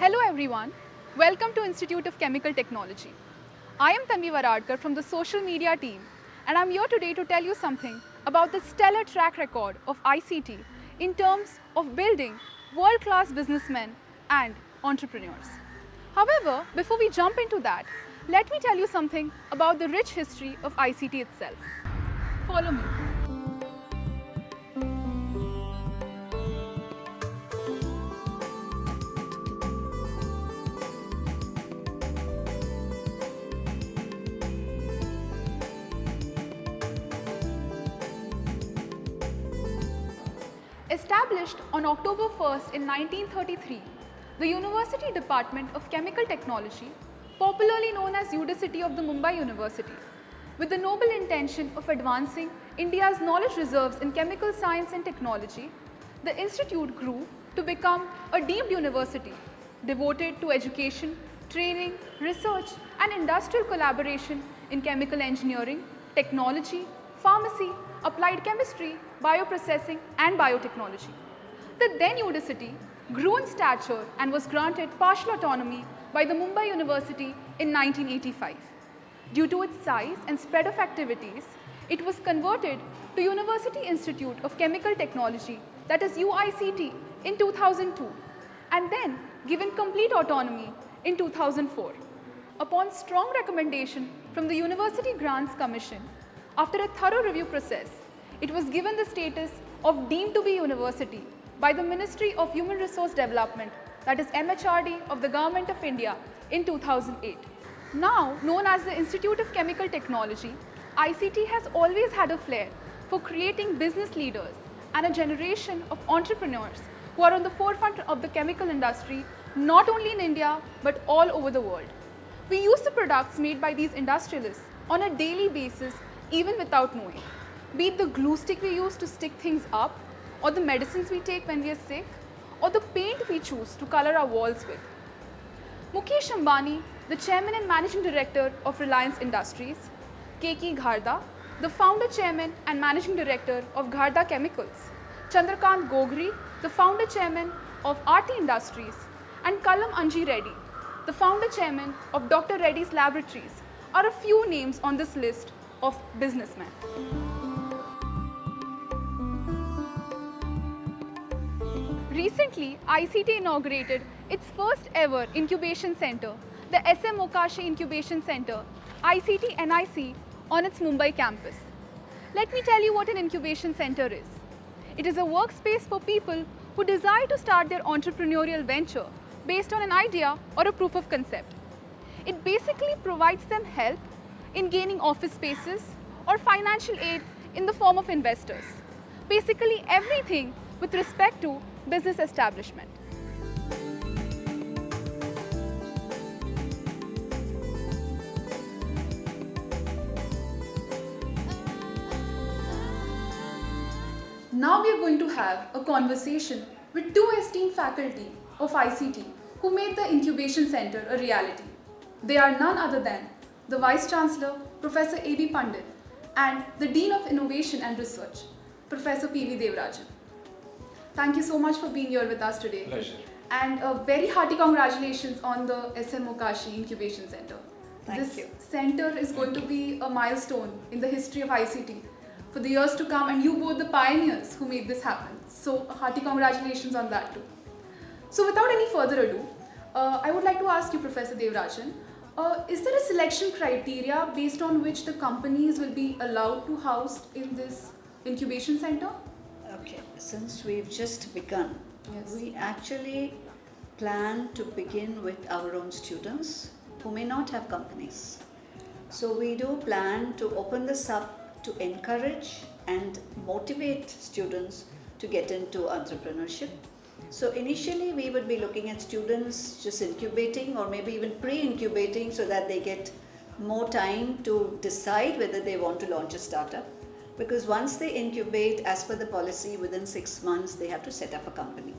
Hello everyone, welcome to Institute of Chemical Technology. I am Tanvi Varadkar from the social media team and I am here today to tell you something about the stellar track record of ICT in terms of building world-class businessmen and entrepreneurs. However, before we jump into that, let me tell you something about the rich history of ICT itself. Follow me. Established on October 1st in 1933, the University Department of Chemical Technology, popularly known as Udacity of the Mumbai University, with the noble intention of advancing India's knowledge reserves in chemical science and technology, the institute grew to become a deemed university devoted to education, training, research and industrial collaboration in chemical engineering, technology, pharmacy, applied chemistry, bioprocessing and biotechnology. The then Udacity grew in stature and was granted partial autonomy by the Mumbai University in 1985. Due to its size and spread of activities, it was converted to University Institute of Chemical Technology, that is UICT, in 2002 and then given complete autonomy in 2004. Upon strong recommendation from the University Grants Commission, after a thorough review process, it was given the status of deemed to be university by the Ministry of Human Resource Development, that is MHRD of the Government of India in 2008. Now known as the Institute of Chemical Technology, ICT has always had a flair for creating business leaders and a generation of entrepreneurs who are on the forefront of the chemical industry, not only in India but all over the world. We use the products made by these industrialists on a daily basis even without knowing, be it the glue stick we use to stick things up, or the medicines we take when we are sick, or the paint we choose to color our walls with. Mukesh Ambani, the chairman and managing director of Reliance Industries, K.K. Gharda, the founder chairman and managing director of Gharda Chemicals, Chandrakant Gogri, the founder chairman of Aarti Industries, and Kallam Anji Reddy, the founder chairman of Dr. Reddy's Laboratories, are a few names on this list of businessmen. Recently, ICT inaugurated its first ever incubation center, the SM Mokashi Incubation Center, ICT NIC, on its Mumbai campus. Let me tell you what an incubation center is. It is a workspace for people who desire to start their entrepreneurial venture based on an idea or a proof of concept. It basically provides them help in gaining office spaces or financial aid in the form of investors. Basically everything with respect to business establishment. Now we are going to have a conversation with two esteemed faculty of ICT who made the incubation center a reality. They are none other than the Vice Chancellor, Professor A.B. Pandit, and the Dean of Innovation and Research, Professor P.V. Devarajan. Thank you so much for being here with us today. Pleasure. And a very hearty congratulations on the SM Mokashi Incubation Center. Thank you. This center is going to be a milestone in the history of ICT for the years to come, and you both the pioneers who made this happen. So hearty congratulations on that too. So without any further ado, I would like to ask you, Professor Devarajan, is there a selection criteria based on which the companies will be allowed to house in this incubation center? Okay, since we've just begun, Yes. we actually plan to begin with our own students who may not have companies. So we do plan to open this up to encourage and motivate students to get into entrepreneurship. So initially we would be looking at students just incubating or maybe even pre-incubating so that they get more time to decide whether they want to launch a startup. Because once they incubate, as per the policy, within 6 months they have to set up a company.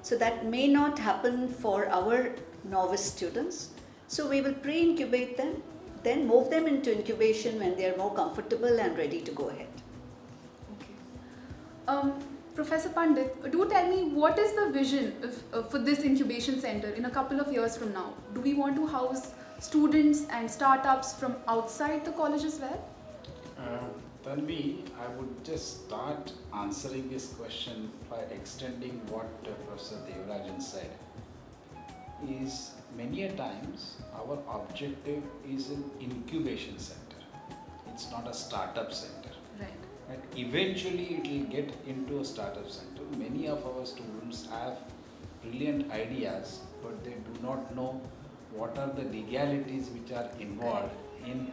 So that may not happen for our novice students. So we will pre-incubate them, then move them into incubation when they are more comfortable and ready to go ahead. Okay. Professor Pandit, do tell me, what is the vision for this incubation center in a couple of years from now? Do we want to house students and startups from outside the college as well? Tanvi, I would just start answering this question by extending what Professor Devarajan said. Is many a times our objective is an incubation center. It's not a startup center. Right. And eventually it will get into a startup center. Many of our students have brilliant ideas, but they do not know what are the legalities which are involved in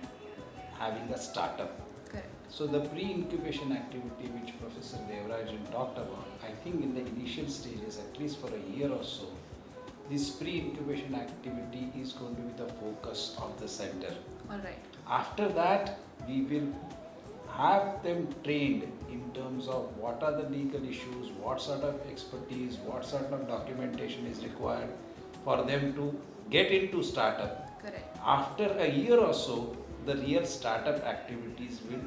having a startup. Correct. So the pre-incubation activity which Professor Devarajan talked about, I think in the initial stages, at least for a year or so, this pre-incubation activity is going to be the focus of the center. All right. After that, we will have them trained in terms of what are the legal issues, what sort of expertise, what sort of documentation is required for them to get into startup. Correct. After a year or so, the real startup activities will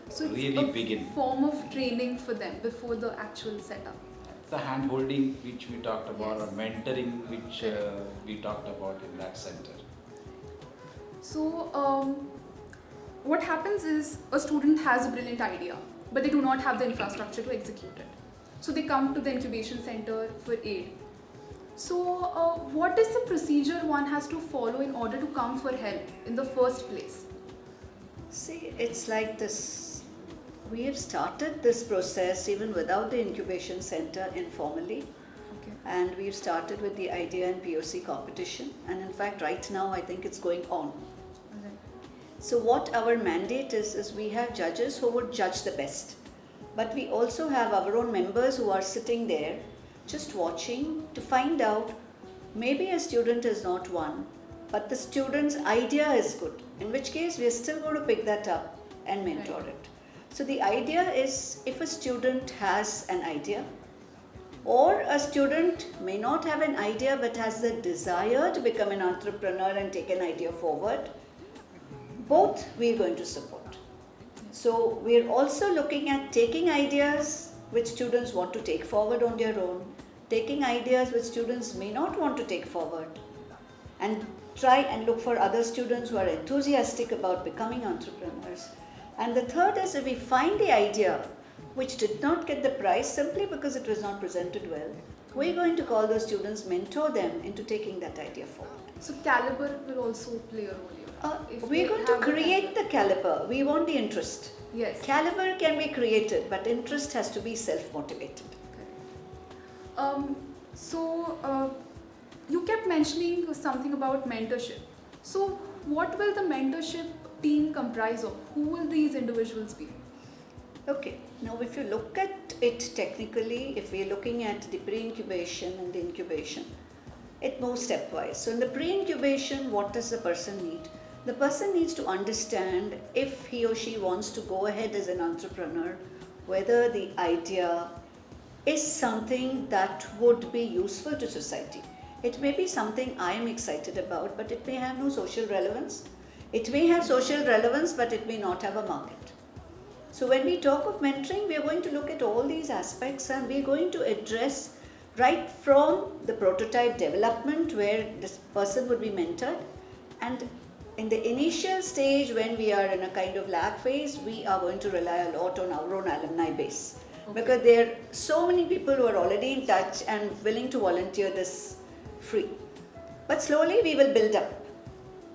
So it's really a begin. form of training for them before the actual setup. The hand holding which we talked about, Yes. or mentoring which we talked about in that center. So what happens is a student has a brilliant idea, but they do not have the infrastructure to execute it. So they come to the incubation center for aid. So what is the procedure one has to follow in order to come for help in the first place? See, it's like this. We have started this process even without the incubation center informally. Okay. And we've started with the idea and POC competition. And in fact, right now, I think it's going on. Alright. So what our mandate is we have judges who would judge the best. But we also have our own members who are sitting there just watching to find out maybe a student is not one, but the student's idea is good, in which case we are still going to pick that up and mentor Right. it. So the idea is, if a student has an idea, or a student may not have an idea but has the desire to become an entrepreneur and take an idea forward, both we are going to support. So we are also looking at taking ideas which students want to take forward on their own, taking ideas which students may not want to take forward, and try and look for other students who are enthusiastic about becoming entrepreneurs. And the third is, if we find the idea which did not get the prize simply because it was not presented well, we're going to call those students, mentor them into taking that idea forward. So caliber will also play a role here. If We're they going to have the create the caliber. We want the interest. Yes. Caliber can be created, but interest has to be self-motivated. So you kept mentioning something about mentorship. So what will the mentorship team comprise of? Who will these individuals be? Okay, now if you look at it technically, if we're looking at the pre-incubation and the incubation, it moves stepwise. So in the pre-incubation, what does the person need? The person needs to understand if he or she wants to go ahead as an entrepreneur, whether the idea is something that would be useful to society. It may be something I am excited about, but it may have no social relevance. It may have social relevance, but it may not have a market. So when we talk of mentoring, we are going to look at all these aspects, and we are going to address right from the prototype development where this person would be mentored, and in the initial stage when we are in a kind of lag phase, we are going to rely a lot on our own alumni base. Okay. Because there are so many people who are already in touch and willing to volunteer this free. But slowly we will build up.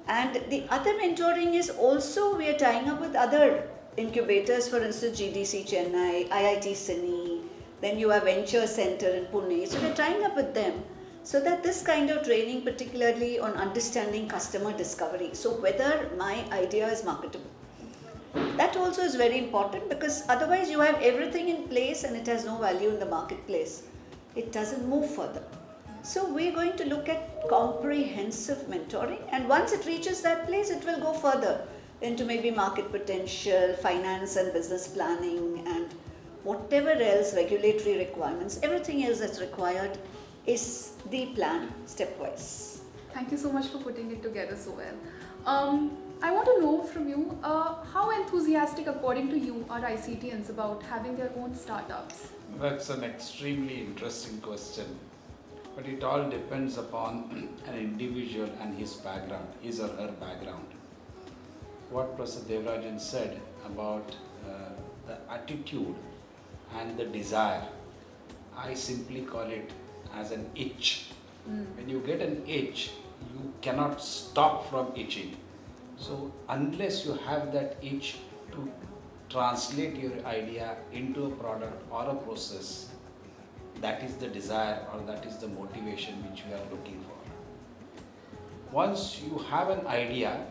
And the other mentoring is also, we are tying up with other incubators, for instance GDC Chennai, IIT Sydney, then you have Venture Center in Pune. So we are tying up with them so that this kind of training, particularly on understanding customer discovery, so whether my idea is marketable. That also is very important, because otherwise you have everything in place and it has no value in the marketplace. It doesn't move further. So we're going to look at comprehensive mentoring, and once it reaches that place, it will go further into maybe market potential, finance and business planning, and whatever else, regulatory requirements, everything else that's required is the plan stepwise. Thank you so much for putting it together so well. I want to know from you, how enthusiastic enthusiastic, according to you, are ICTians about having their own startups? That's an extremely interesting question. But it all depends upon an individual and his background, his or her background. What Professor Devarajan said about the attitude and the desire, I simply call it as an itch. When you get an itch, you cannot stop from itching. So unless you have that itch to translate your idea into a product or a process, that is the desire or that is the motivation which we are looking for. Once you have an idea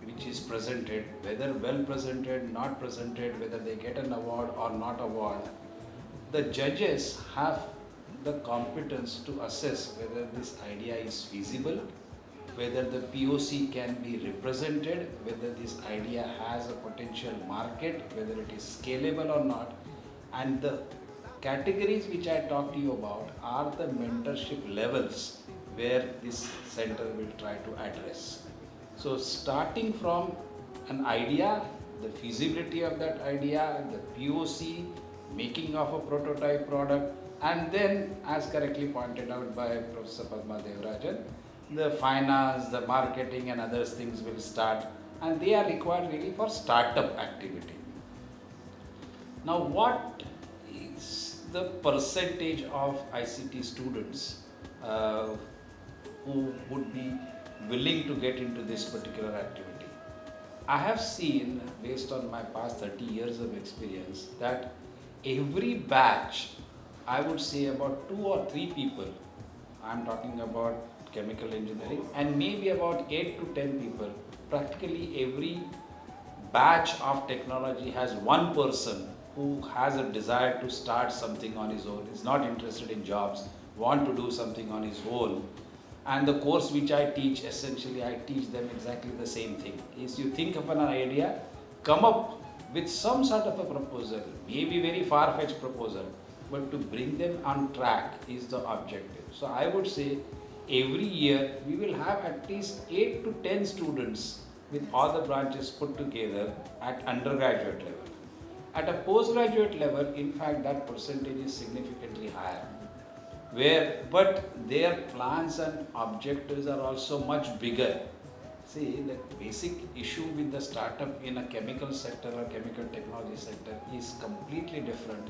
which is presented, whether well presented, not presented, whether they get an award or not award, the judges have the competence to assess whether this idea is feasible, whether the POC can be represented, whether this idea has a potential market, whether it is scalable or not. And the categories which I talked to you about are the mentorship levels where this center will try to address. So starting from an idea, the feasibility of that idea, the POC, making of a prototype product, and then, as correctly pointed out by Professor Padma Devarajan, the finance, the marketing and other things will start, and they are required really for startup activity. Now, what is the percentage of ICT students who would be willing to get into this particular activity? I have seen, based on my past 30 years of experience, that every batch, I would say about 2 or 3 people, I'm talking about chemical engineering, and maybe about 8 to 10 people, practically every batch of technology has one person who has a desire to start something on his own, is not interested in jobs, want to do something on his own. And the course which I teach, essentially I teach them exactly the same thing. Is you think of an idea, come up with some sort of a proposal, maybe very far-fetched proposal, but to bring them on track is the objective. So I would say every year we will have at least 8 to 10 students with all the branches put together at undergraduate level. At a postgraduate level, in fact, that percentage is significantly higher. But their plans and objectives are also much bigger. See, the basic issue with the startup in a chemical sector or chemical technology sector is completely different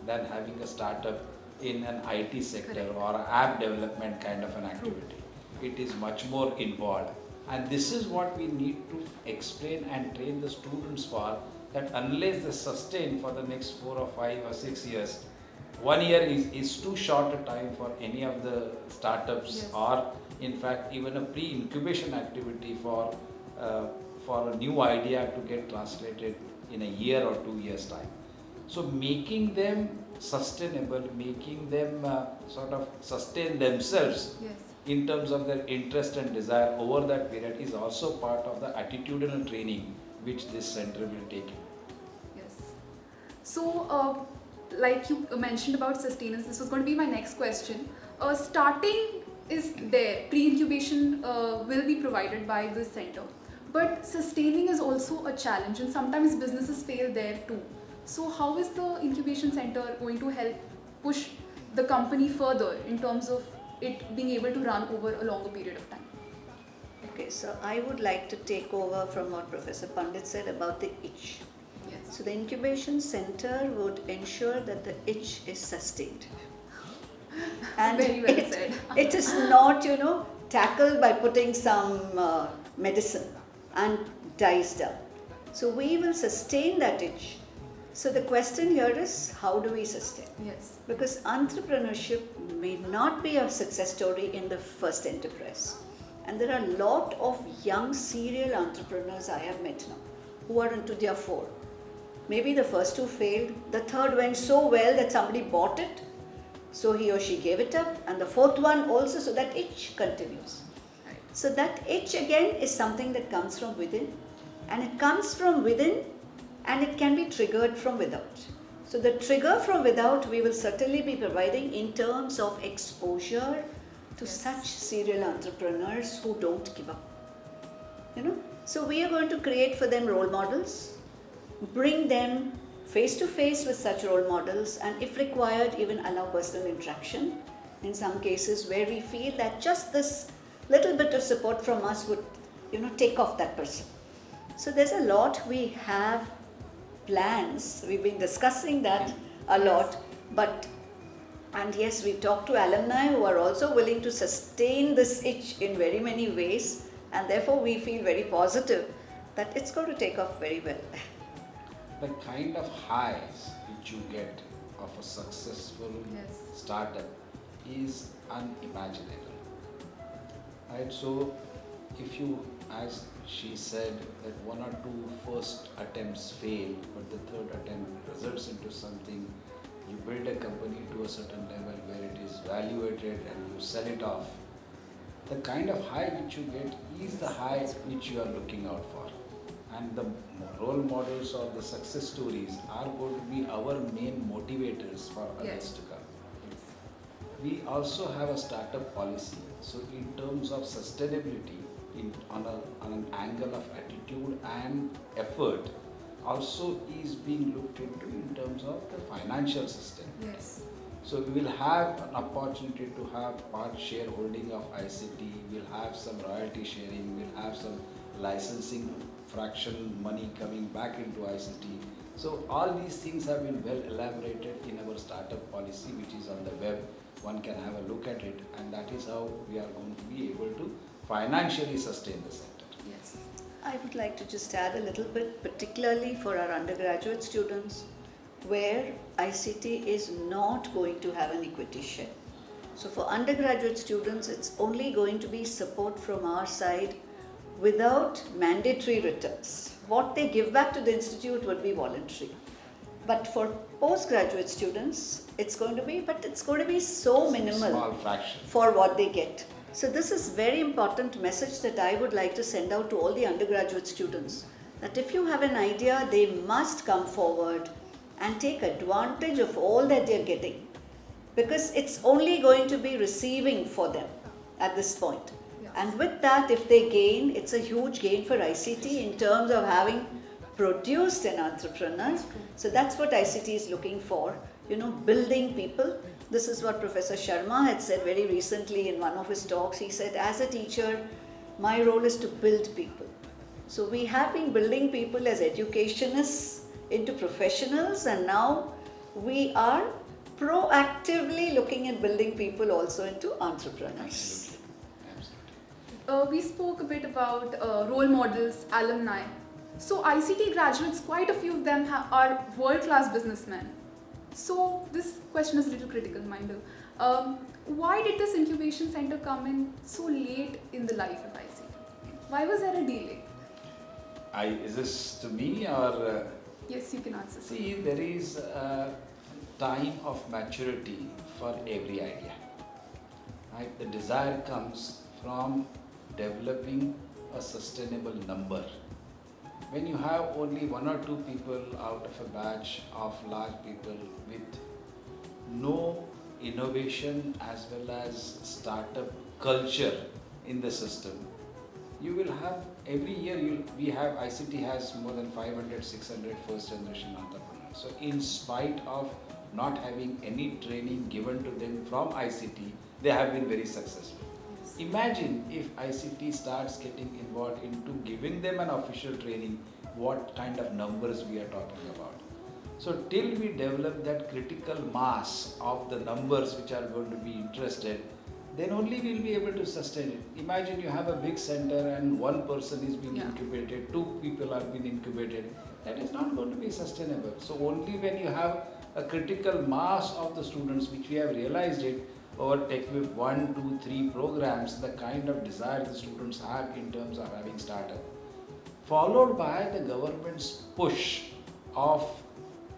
than having a startup in an IT sector or app development kind of an activity. It is much more involved. And this is what we need to explain and train the students for, that unless they sustain for the next 4 or 5 or 6 years, 1 year is too short a time for any of the startups, or in fact even a pre-incubation activity for a new idea to get translated in a year or 2 years time. So making them sustainable, making them sort of sustain themselves in terms of their interest and desire over that period is also part of the attitudinal training which this center will take. Yes. So, like you mentioned about sustenance, this was going to be my next question. Starting is there, pre-incubation will be provided by this center, but sustaining is also a challenge, and sometimes businesses fail there too. So how is the incubation center going to help push the company further in terms of it being able to run over a longer period of time? Okay, so I would like to take over from what Professor Pandit said about the itch. Yes. So the incubation center would ensure that the itch is sustained. And Very well said. it is not, tackled by putting some medicine and dies down. So we will sustain that itch. So the question here is, how do we sustain? Yes. Because entrepreneurship may not be a success story in the first enterprise. And there are a lot of young serial entrepreneurs I have met now who are into their 4. Maybe the first 2 failed, the third went so well that somebody bought it, so he or she gave it up, and the 4th one also, so that itch continues. Right. So that itch again is something that comes from within, and it comes from within and it can be triggered from without. So the trigger from without we will certainly be providing in terms of exposure to such serial entrepreneurs who don't give up. So we are going to create for them role models. bring them face to face with such role models, and if required, even allow personal interaction in some cases where we feel that just this little bit of support from us would, take off that person. So there's a lot we have plans. We've been discussing that a lot, and yes, we've talked to alumni who are also willing to sustain this itch in very many ways, and therefore we feel very positive that it's going to take off very well. The kind of highs which you get of a successful Yes. startup is unimaginable. Right? So, if you, as she said, that one or two first attempts fail, but the third attempt results into something, you build a company to a certain level where it is valuated and you sell it off. The kind of high which you get is the high which you are looking out for. And the role models or the success stories are going to be our main motivators for others Yes. to come. We also have a startup policy. So in terms of sustainability, on an angle of attitude and effort, also is being looked into in terms of the financial sustainability. Yes. So we will have an opportunity to have part shareholding of ICT, we'll have some royalty sharing, we'll have some licensing fraction money coming back into ICT. So all these things have been well elaborated in our startup policy, which is on the web. One can have a look at it, and that is how we are going to be able to financially sustain the center. Yes. I would like to just add a little bit, particularly for our undergraduate students, where ICT is not going to have an equity share. So for undergraduate students, it's only going to be support from our side without mandatory returns. What they give back to the institute would be voluntary. But for postgraduate students, it's going to be so minimal Small fraction. for what they get. So this is very important message that I would like to send out to all the undergraduate students, that if you have an idea, they must come forward and take advantage of all that they're getting, because it's only going to be receiving for them at this point. Yes. And with that, if they gain, it's a huge gain for ICT in terms of having produced an entrepreneur. So that's what ICT is looking for, building people. This is what Professor Sharma had said very recently in one of his talks. He said, as a teacher, my role is to build people. So we have been building people as educationists into professionals, and now we are proactively looking at building people also into entrepreneurs. Absolutely. We spoke a bit about role models, alumni. So ICT graduates, quite a few of them are world-class businessmen. So this question is a little critical, mind you. Why did this incubation center come in so late in the life of ICT? Why was there a delay? Is this to me or? Yes, you can answer. See, there is a time of maturity for every idea. Right? The desire comes from developing a sustainable number. When you have only one or two people out of a batch of large people with no innovation as well as startup culture in the system, you will have every year ICT has more than 500, 600 first generation entrepreneurs. So in spite of not having any training given to them from ICT, they have been very successful. Imagine if ICT starts getting involved into giving them an official training, what kind of numbers we are talking about. So till we develop that critical mass of the numbers which are going to be interested, then only we'll be able to sustain it. Imagine you have a big center and one person is being incubated, two people are being incubated. That is not going to be sustainable. So only when you have a critical mass of the students, which we have realized it, over take with 1, 2, 3 programs, the kind of desire the students have in terms of having startup, followed by the government's push of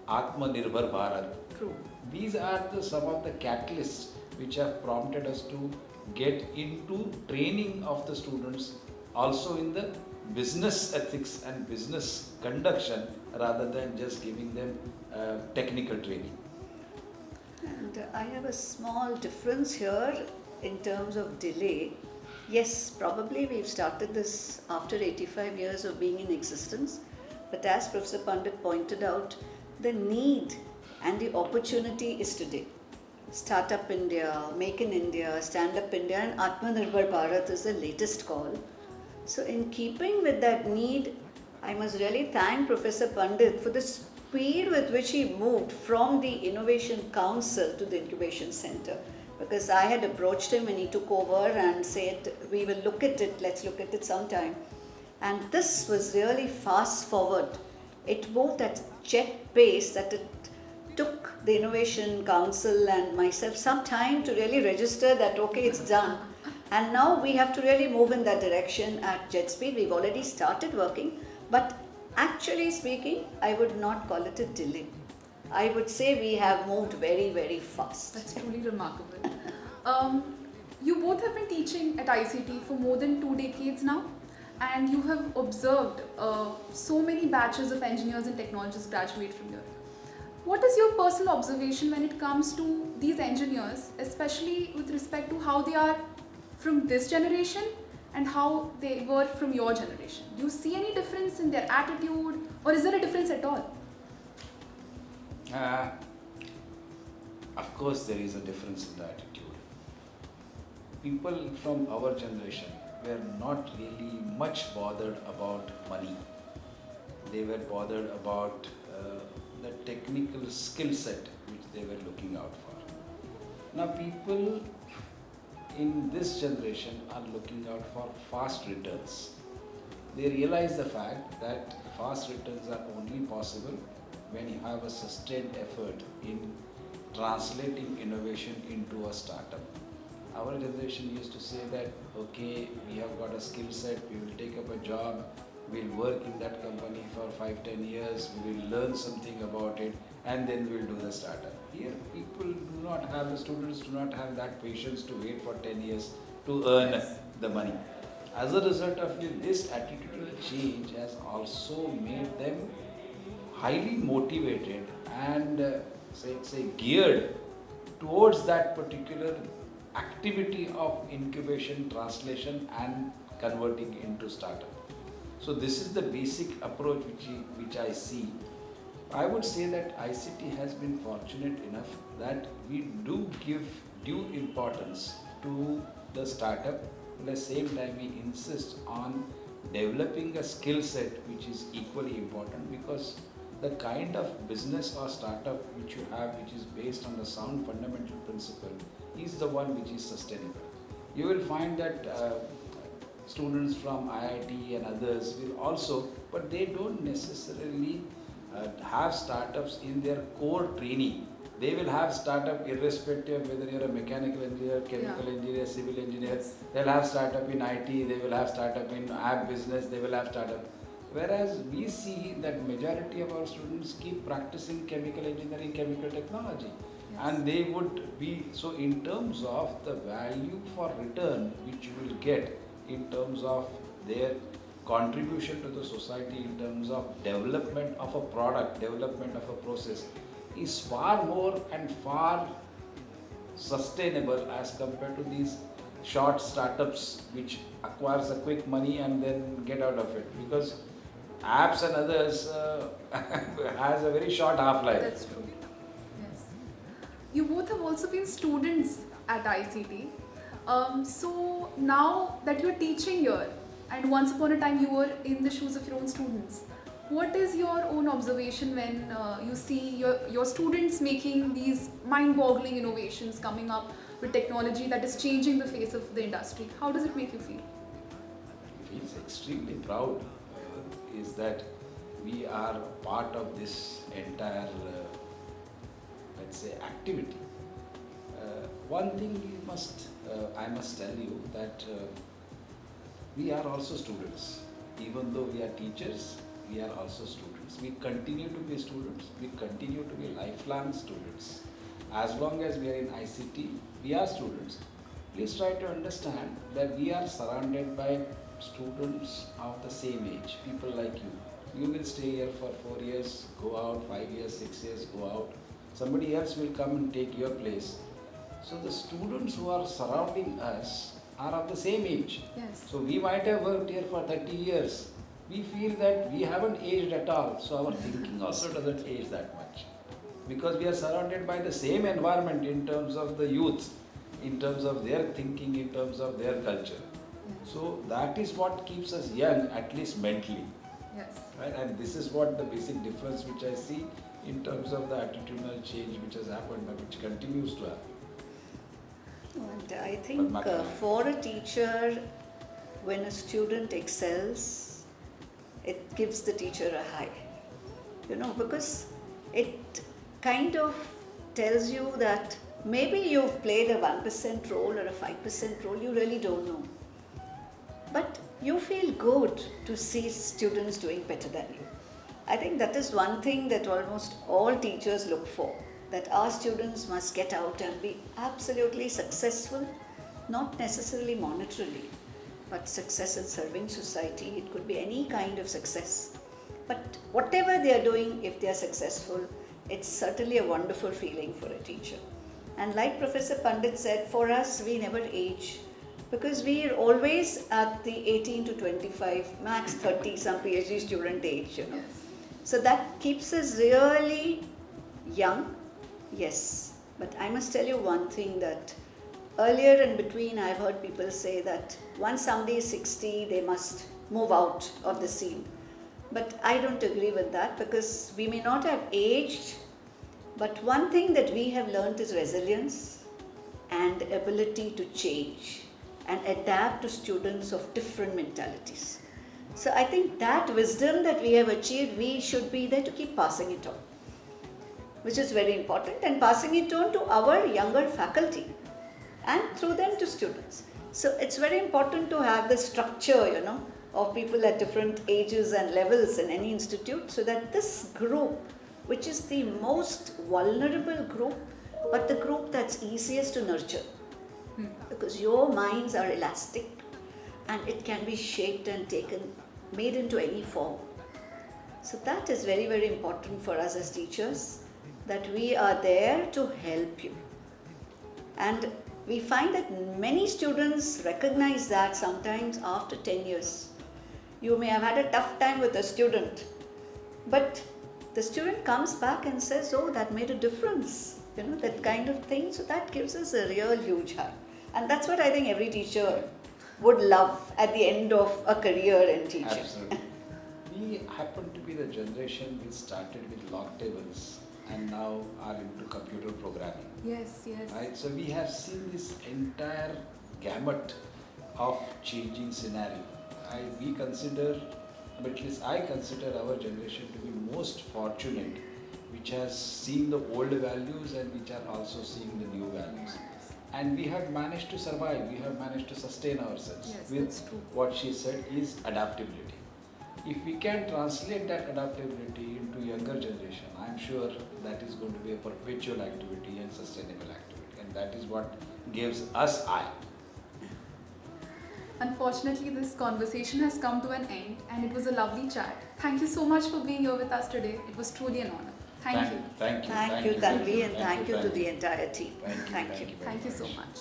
Atmanirbhar Bharat. True. These are some of the catalysts which have prompted us to get into training of the students also in the business ethics and business conduction rather than just giving them technical training. And I have a small difference here in terms of delay. Yes, probably we've started this after 85 years of being in existence, But as Professor Pandit pointed out, the need and the opportunity is today. Startup India, Make in India, Stand Up India, and Atmanirbhar Bharat is the latest call. So, in keeping with that need, I must really thank Professor Pandit for the speed with which he moved from the Innovation Council to the Incubation Center. Because I had approached him when he took over and said, we will look at it, let's look at it sometime. And this was really fast forward. It moved at jet pace that it took the Innovation Council and myself some time to really register that okay, it's done. And now we have to really move in that direction at jet speed. We've already started working, but actually speaking, I would not call it a delay. I would say we have moved very, very fast. That's truly remarkable. You both have been teaching at ICT for more than 2 decades now, and you have observed so many batches of engineers and technologists graduate from here. What is your personal observation when it comes to these engineers, especially with respect to how they are from this generation and how they were from your generation? Do you see any difference in their attitude, or is there a difference at all? Of course, there is a difference in the attitude. People from our generation were not really much bothered about money. They were bothered about the technical skill set which they were looking out for. Now, people in this generation are looking out for fast returns. They realize the fact that fast returns are only possible when you have a sustained effort in translating innovation into a startup. Our generation used to say that, okay, we have got a skill set, we will take up a job, we'll work in that company for 5-10 years, we will learn something about it, and then we'll do the startup. Here, people do not have, the students do not have that patience to wait for 10 years to earn the money. As a result of this attitudinal change has also made them highly motivated and say geared towards that particular activity of incubation, translation and converting into startup. So this is the basic approach which I see. I would say that ICT has been fortunate enough that we do give due importance to the startup. At the same time, we insist on developing a skill set which is equally important, because the kind of business or startup which you have, which is based on the sound fundamental principle, is the one which is sustainable. You will find that students from IIT and others will also, but they don't necessarily have startups in their core training. They will have startup irrespective of whether you're a mechanical engineer, chemical engineer, civil engineer. They'll have startup in IT, they will have startup in app business, they will have startup. Whereas we see that majority of our students keep practicing chemical engineering, chemical technology. And they would be, so in terms of the value for return which you will get in terms of their contribution to the society, in terms of development of a product, development of a process, is far more and far sustainable as compared to these short startups which acquires a quick money and then get out of it, because apps and others has a very short half-life. That's true. Yes. You both have also been students at ICT. So now that you're teaching here, and once upon a time you were in the shoes of your own students, what is your own observation when you see your students making these mind-boggling innovations, coming up with technology that is changing the face of the industry? How does it make you feel? It feels extremely proud. Is that we are part of this entire, let's say, activity. One thing I must tell you that we are also students. Even though we are teachers, we are also students. We continue to be students. We continue to be lifelong students. As long as we are in ICT, we are students. Please try to understand that we are surrounded by students of the same age, people like you. You will stay here for 4 years, go out, 5 years, 6 years, go out. Somebody else will come and take your place. So the students who are surrounding us are of the same age. Yes. So we might have worked here for 30 years, we feel that we haven't aged at all, so our thinking also doesn't age that much. Because we are surrounded by the same environment in terms of the youth, in terms of their thinking, in terms of their culture. So that is what keeps us young, at least mentally. Yes. Right? And this is what the basic difference which I see in terms of the attitudinal change which has happened and which continues to happen. And I think for a teacher, when a student excels, it gives the teacher a high. Because it kind of tells you that maybe you've played a 1% role or a 5% role, you really don't know. But you feel good to see students doing better than you. I think that is one thing that almost all teachers look for, that our students must get out and be absolutely successful, not necessarily monetarily, but success in serving society. It could be any kind of success. But whatever they are doing, if they are successful, it's certainly a wonderful feeling for a teacher. And like Professor Pandit said, for us, we never age, because we are always at the 18 to 25, max 30, some PhD student age, Yes. So that keeps us really young, yes. But I must tell you one thing, that earlier in between I've heard people say that once somebody is 60, they must move out of the scene. But I don't agree with that, because we may not have aged, but one thing that we have learned is resilience and ability to change and adapt to students of different mentalities. So I think that wisdom that we have achieved, we should be there to keep passing it on, which is very important, and passing it on to our younger faculty and through them to students. So it's very important to have the structure, of people at different ages and levels in any institute, so that this group, which is the most vulnerable group, but the group that's easiest to nurture, because your minds are elastic and it can be shaped and made into any form. So that is very, very important for us as teachers, that we are there to help you. And we find that many students recognize that sometimes after 10 years. You may have had a tough time with a student, but the student comes back and says, oh, that made a difference, that kind of thing. So that gives us a real huge high. And that's what I think every teacher would love at the end of a career in teaching. Absolutely. We happen to be the generation which started with log tables and now are into computer programming. Yes, yes. Right? So we have seen this entire gamut of changing scenario. We consider, but at least I consider our generation to be most fortunate, which has seen the old values and which are also seeing the new values. And we have managed to survive, we have managed to sustain ourselves Yes, with that's true. what she said is adaptability. If we can translate that adaptability into younger generation, I'm sure that is going to be a perpetual activity and sustainable activity, and that is what gives us eye. Unfortunately, this conversation has come to an end, and it was a lovely chat. Thank you so much for being here with us today. It was truly an honor. Thank you. Thank you. Thank you, Tanvi, and thank you to the entire team. Thank you. Thank you so much.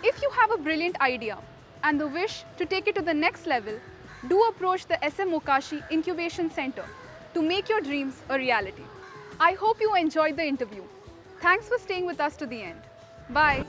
If you have a brilliant idea and the wish to take it to the next level, do approach the SM Mokashi Incubation Center to make your dreams a reality. I hope you enjoyed the interview. Thanks for staying with us to the end. Bye.